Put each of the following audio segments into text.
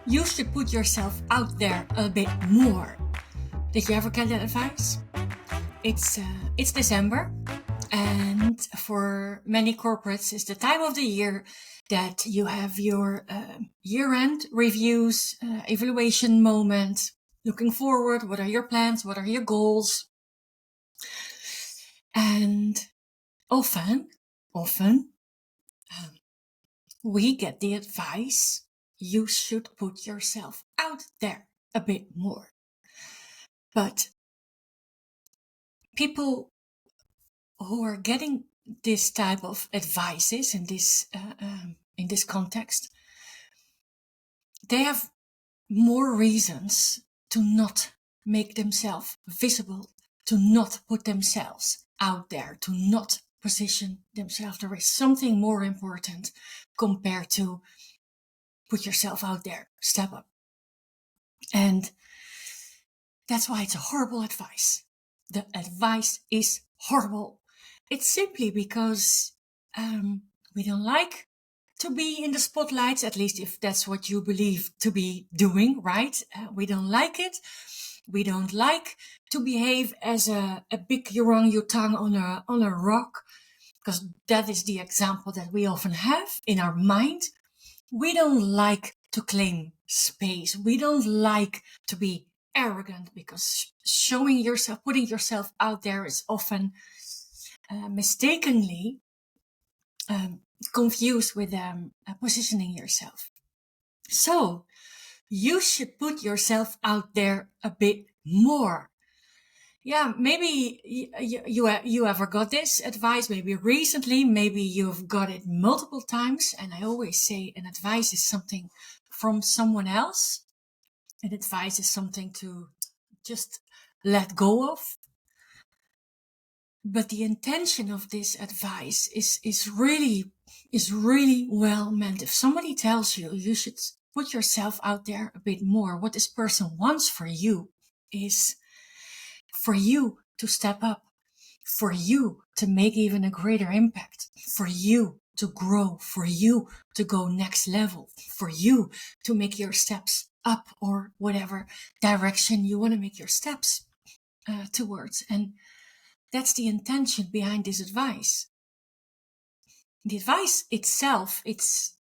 You should put yourself out there a bit more. Did you ever get that advice? It's December, and for many corporates, it's the time of the year that you have your year-end reviews, evaluation moment. Looking forward, what are your plans? What are your goals? And often, we get the advice you should put yourself out there a bit more. But people who are getting this type of advices in this context, they have more reasons to not make themselves visible, to not put themselves out there, to not position themselves. There is something more important compared to put yourself out there, step up. And that's why it's a horrible advice. The advice is horrible. It's simply because we don't like to be in the spotlight, at least if that's what you believe to be doing, right? We don't like it. We don't like to behave as a big orangutan on a rock, because that is the example that we often have in our mind. We don't like to claim space. We don't like to be arrogant, because showing yourself, putting yourself out there is often mistakenly confused with positioning yourself. So you should put yourself out there a bit more. Yeah, maybe you ever got this advice, maybe recently, maybe you've got it multiple times. And I always say an advice is something from someone else. An advice is something to just let go of. But the intention of this advice is really well meant. If somebody tells you you should put yourself out there a bit more, what this person wants for you is for you to step up, for you to make even a greater impact, for you to grow, for you to go next level, for you to make your steps up, or whatever direction you want to make your steps towards. And that's the intention behind this advice. The advice itself, it's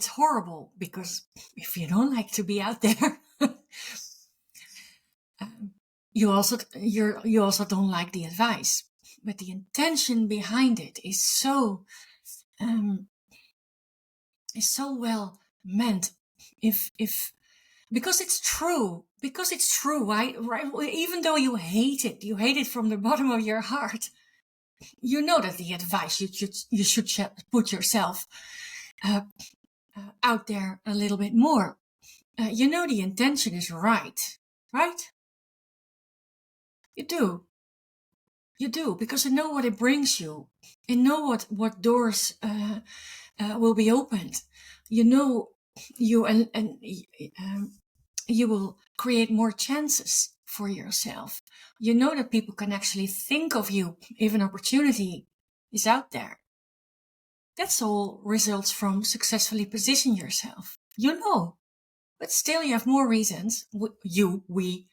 horrible, because if you don't like to be out there, you also don't like the advice. But the intention behind it is so well meant. Because it's true, right? Even though you hate it from the bottom of your heart, you know that the advice you should put yourself out there a little bit more. You know the intention is right? You do, because you know what it brings you. You know what doors will be opened. You know you will create more chances for yourself. You know that people can actually think of you if an opportunity is out there. That's all results from successfully position yourself. You know, but still you have more reasons. We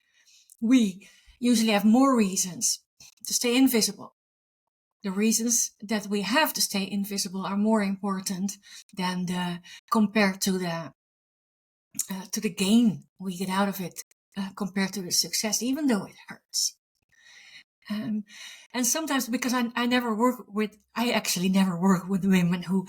usually have more reasons to stay invisible. The reasons that we have to stay invisible are more important than compared to the gain we get out of it, compared to the success, even though it hurts. And sometimes, because I actually never work with women who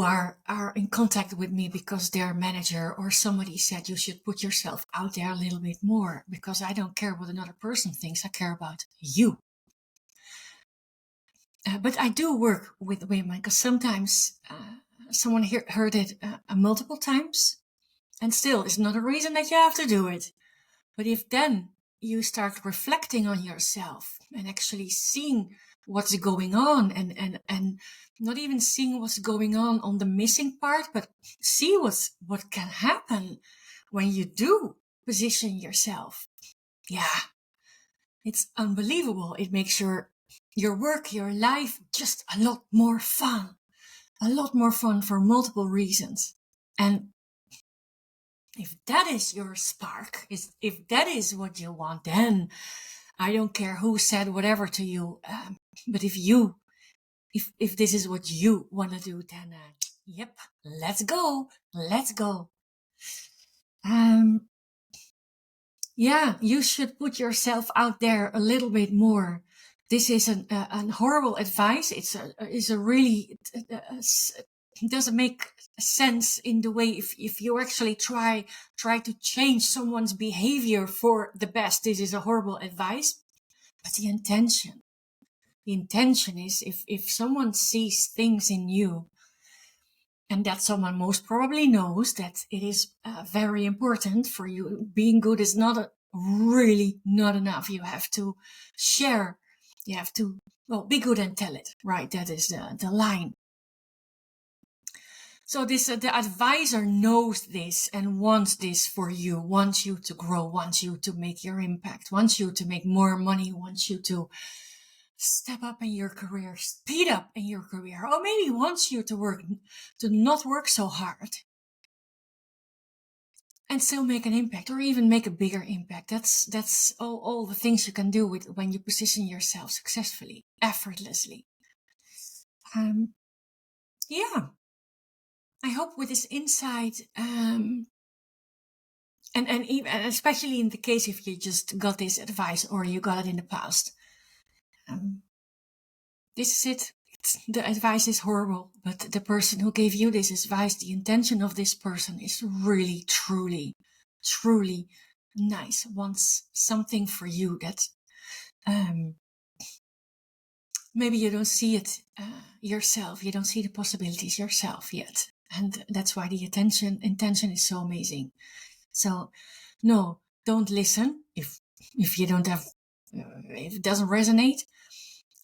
are in contact with me because their manager or somebody said you should put yourself out there a little bit more, because I don't care what another person thinks. I care about you. But I do work with women, because sometimes someone heard it multiple times, and still it's not a reason that you have to do it. But if then you start reflecting on yourself and actually seeing what's going on, and not even seeing what's going on the missing part, but see what can happen when you do position yourself. Yeah, it's unbelievable. It makes your work, your life just a lot more fun, a lot more fun for multiple reasons. And if that is your spark, if that is what you want, then I don't care who said whatever to you. But if this is what you want to do, then yep, let's go. Yeah, you should put yourself out there a little bit more. This is an horrible advice. It's a really, it doesn't make sense in the way if you actually try to change someone's behavior for the best. This is a horrible advice. But the intention is if someone sees things in you, and that someone most probably knows that it is very important for you. Being good is really not enough. You have to share. You have to, be good and tell it, right? That is the line. So the advisor knows this and wants this for you, wants you to grow, wants you to make your impact, wants you to make more money, wants you to step up in your career, speed up in your career, or maybe wants you to not work so hard and still make an impact, or even make a bigger impact. That's all the things you can do when you position yourself successfully, effortlessly. Yeah, I hope with this insight, and especially in the case if you just got this advice or you got it in the past, this is it. The advice is horrible, but the person who gave you this advice, the intention of this person is really, truly, truly nice. Wants something for you that maybe you don't see it yourself. You don't see the possibilities yourself yet. And that's why the intention is so amazing. So no, don't listen if you don't have, if it doesn't resonate.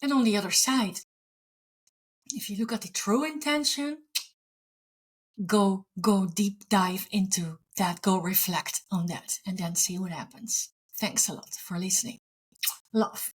And on the other side, if you look at the true intention, go deep dive into that, go reflect on that, and then see what happens. Thanks a lot for listening. Love.